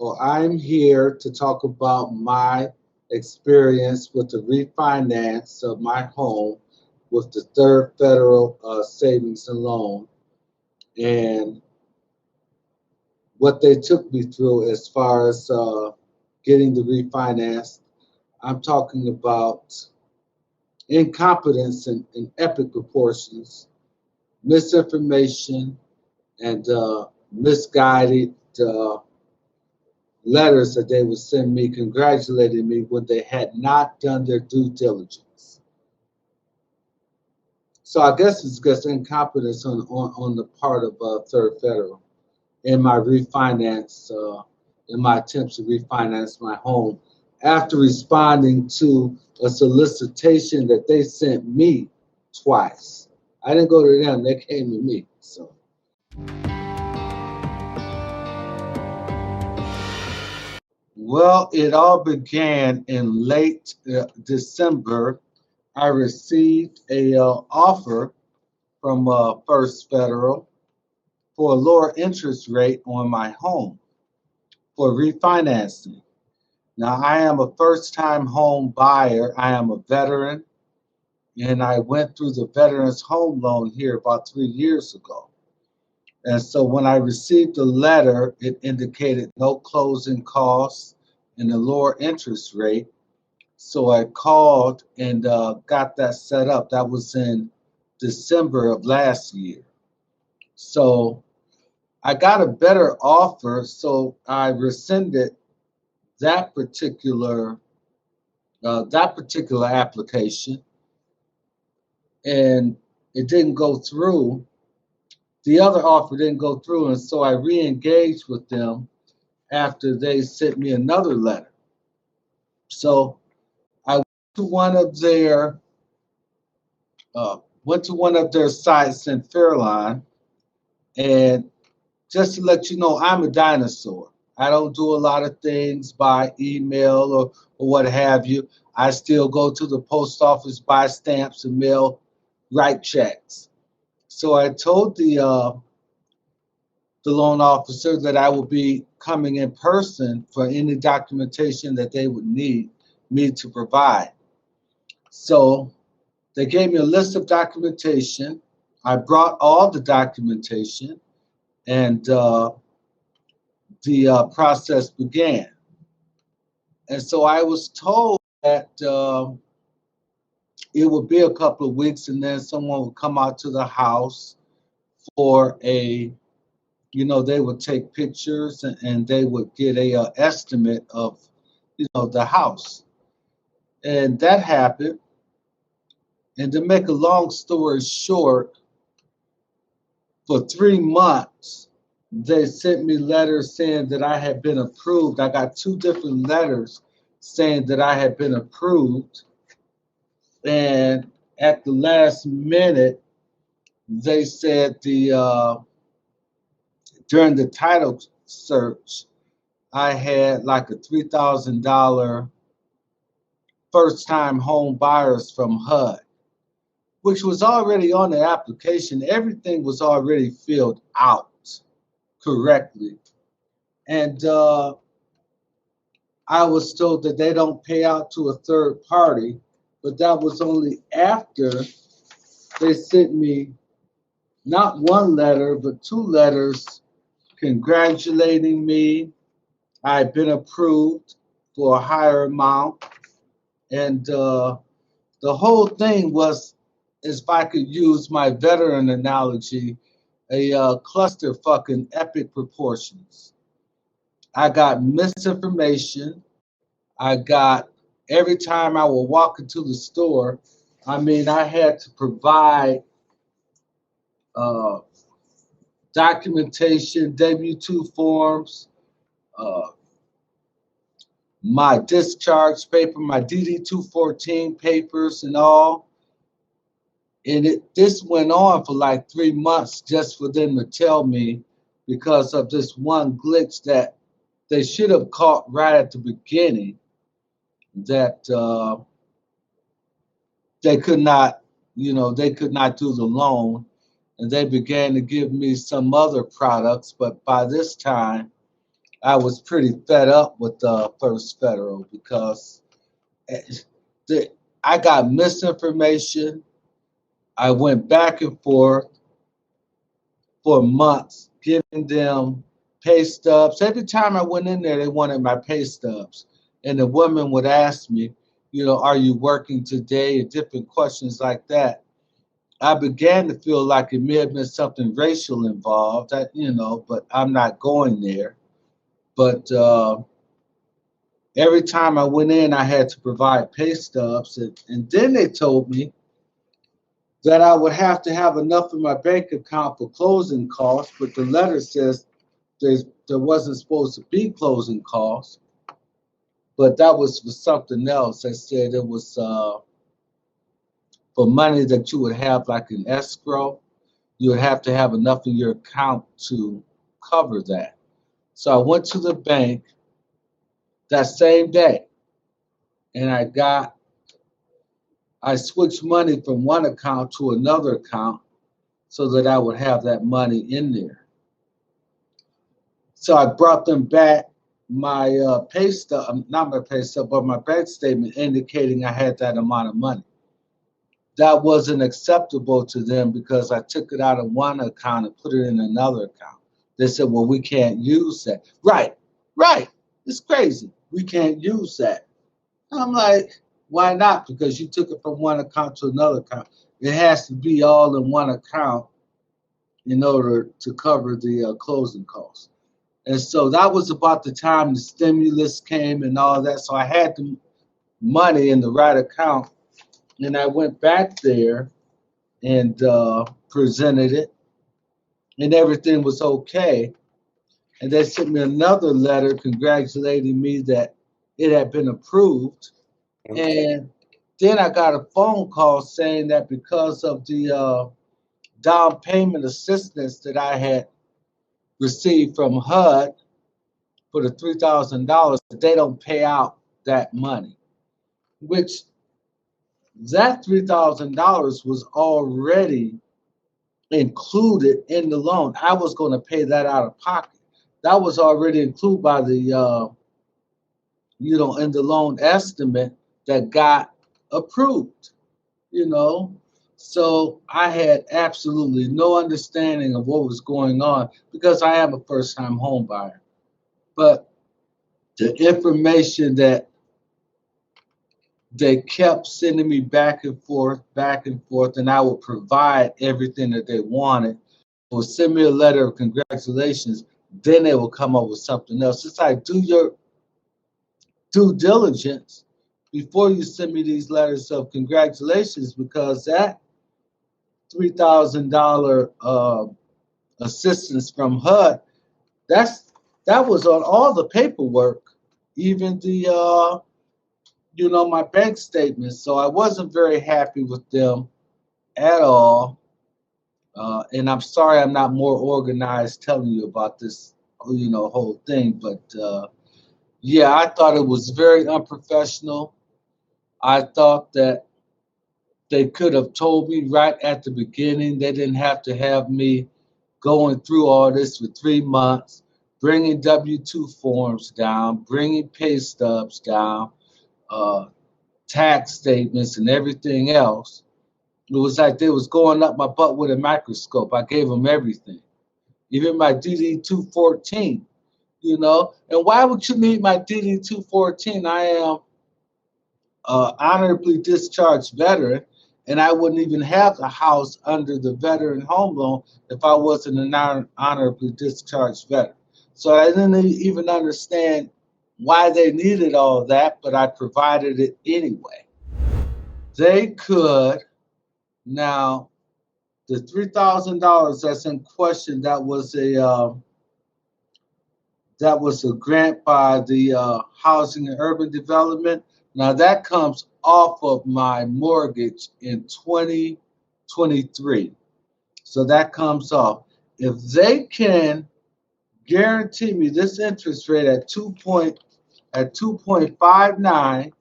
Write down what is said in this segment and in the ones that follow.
or I'm here to talk about my experience with the refinance of my home with the Third Federal Savings and Loan, and what they took me through as far as getting the refinance. I'm talking about incompetence in epic proportions, misinformation, and misguided letters that they would send me congratulating me when they had not done their due diligence. So I guess it's just incompetence on the part of Third Federal in my refinance, in my attempts to refinance my home after responding to a solicitation that they sent me twice. I didn't go to them, they came to me. So, well, it all began in late December. I received a offer from First Federal for a lower interest rate on my home for refinancing. Now, I am a first time home buyer. I am a veteran, and I went through the Veterans Home Loan here about 3 years ago. And so when I received the letter, it indicated no closing costs and a lower interest rate. So I called and got that set up. That was in December of last year. So I got a better offer, so I rescinded that particular application, and it didn't go through. The other offer didn't go through, and so I re-engaged with them after they sent me another letter. So I uh, went to one of their sites in Fairline, and just to let you know, I'm a dinosaur. I don't do a lot of things by email or what have you. I still go to the post office, buy stamps, and mail, write checks. So I told the loan officer that I will be coming in person for any documentation that they would need me to provide. So they gave me a list of documentation. I brought all the documentation, and the process began. And so I was told that it would be a couple of weeks, and then someone would come out to the house for they would take pictures, and they would get a estimate of, the house. And that happened. And to make a long story short, for 3 months, they sent me letters saying that I had been approved. I got two different letters saying that I had been approved. And at the last minute, they said during the title search, I had like a $3,000 first time home buyers from HUD, which was already on the application. Everything was already filled out correctly. And I was told that they don't pay out to a third party, but that was only after they sent me not one letter, but two letters congratulating me. I've been approved for a higher amount. And the whole thing was, if I could use my veteran analogy, a cluster fucking epic proportions. I got misinformation. I got every time I would walk into the store, I mean, I had to provide uh, documentation, W-2 forms, uh, my discharge paper, my DD-214 papers, and all. And this went on for like 3 months just for them to tell me, because of this one glitch that they should have caught right at the beginning, that they could not, they could not do the loan, and they began to give me some other products. But by this time, I was pretty fed up with First Federal because eh, the, I got misinformation. I went back and forth for months, giving them pay stubs. Every time I went in there, they wanted my pay stubs. And the woman would ask me, are you working today? And different questions like that. I began to feel like it may have been something racial involved, but I'm not going there. But every time I went in, I had to provide pay stubs. And then they told me that I would have to have enough in my bank account for closing costs, but the letter says there wasn't supposed to be closing costs, but that was for something else. They said it was for money that you would have like an escrow. You would have to have enough in your account to cover that. So I went to the bank that same day and I switched money from one account to another account so that I would have that money in there. So I brought them back my pay stub, not my pay stub, but my bank statement indicating I had that amount of money. That wasn't acceptable to them because I took it out of one account and put it in another account. They said, well, we can't use that. Right, right. It's crazy. We can't use that. I'm like, why not? Because you took it from one account to another account. It has to be all in one account in order to cover the closing costs. And so that was about the time the stimulus came and all that. So I had the money in the right account. And I went back there and presented it, and everything was okay. And they sent me another letter congratulating me that it had been approved. And then I got a phone call saying that because of the down payment assistance that I had received from HUD for the $3,000, they don't pay out that money, which that $3,000 was already included in the loan. I was going to pay that out of pocket. That was already included by the, in the loan estimate that got approved, you know. So I had absolutely no understanding of what was going on because I am a first time home buyer. But the information that they kept sending me back and forth, and I would provide everything that they wanted. Will send me a letter of congratulations, then they will come up with something else. It's like do your due diligence before you send me these letters of congratulations because that $3,000 assistance from HUD, that was on all the paperwork, even the my bank statements. So I wasn't very happy with them at all. And I'm sorry I'm not more organized telling you about this, whole thing. But yeah, I thought it was very unprofessional. I thought that they could have told me right at the beginning. They didn't have to have me going through all this for 3 months, bringing W-2 forms down, bringing pay stubs down, uh, tax statements, and everything else. It was like they was going up my butt with a microscope. I gave them everything, even my DD 214, And why would you need my DD 214? I am honorably discharged veteran, and I wouldn't even have the house under the veteran home loan if I wasn't an honorably discharged veteran. So I didn't even understand why they needed all that, but I provided it anyway. They could now the $3,000 that's in question. That was a grant by the Housing and Urban Development. Now that comes off of my mortgage in 2023. So that comes off. If they can guarantee me this interest rate at 2.59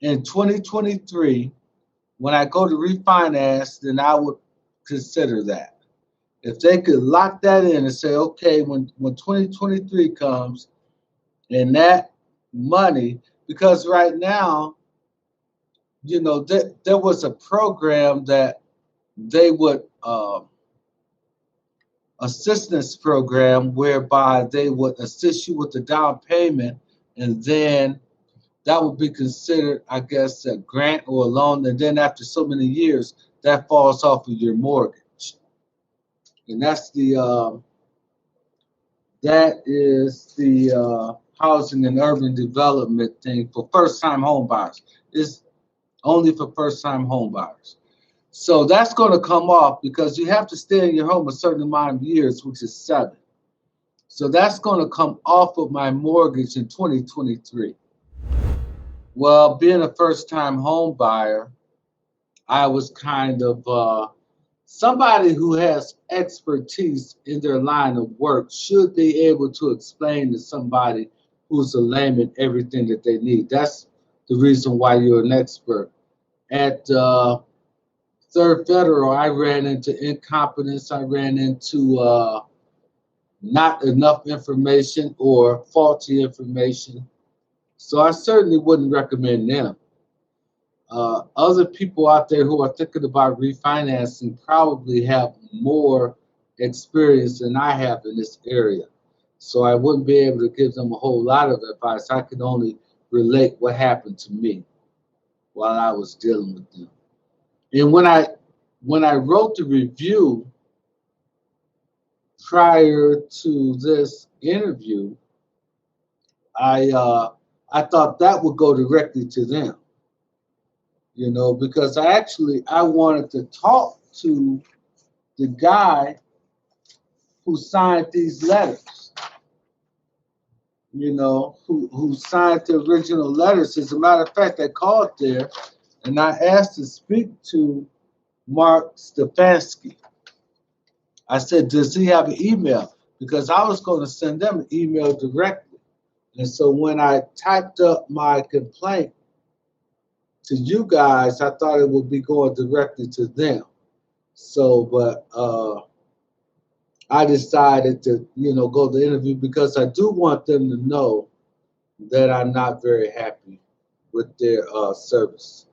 in 2023, when I go to refinance, then I would consider that. If they could lock that in and say, okay, when 2023 comes and that money, because right now, there was a program that they would assistance program whereby they would assist you with the down payment, and then that would be considered, I guess, a grant or a loan, and then after so many years, that falls off of your mortgage, and that is the housing and urban development thing for first-time home buyers. It's only for first-time home buyers. So that's going to come off because you have to stay in your home a certain amount of years, which is 7. So that's going to come off of my mortgage in 2023. Well, being a first-time home buyer, I was kind of somebody who has expertise in their line of work should be able to explain to somebody who's a layman everything that they need. That's the reason why you're an expert. At Third Federal, I ran into incompetence. I ran into not enough information or faulty information. So I certainly wouldn't recommend them. Other people out there who are thinking about refinancing probably have more experience than I have in this area. So I wouldn't be able to give them a whole lot of advice. I can only relate what happened to me while I was dealing with them. And when I wrote the review prior to this interview, I thought that would go directly to them, because I wanted to talk to the guy who signed these letters, who signed the original letters. As a matter of fact, I called there and I asked to speak to Mark Stefanski. I said, does he have an email? Because I was going to send them an email directly. And so when I typed up my complaint to you guys, I thought it would be going directly to them. So, but I decided to, go to the interview because I do want them to know that I'm not very happy with their service.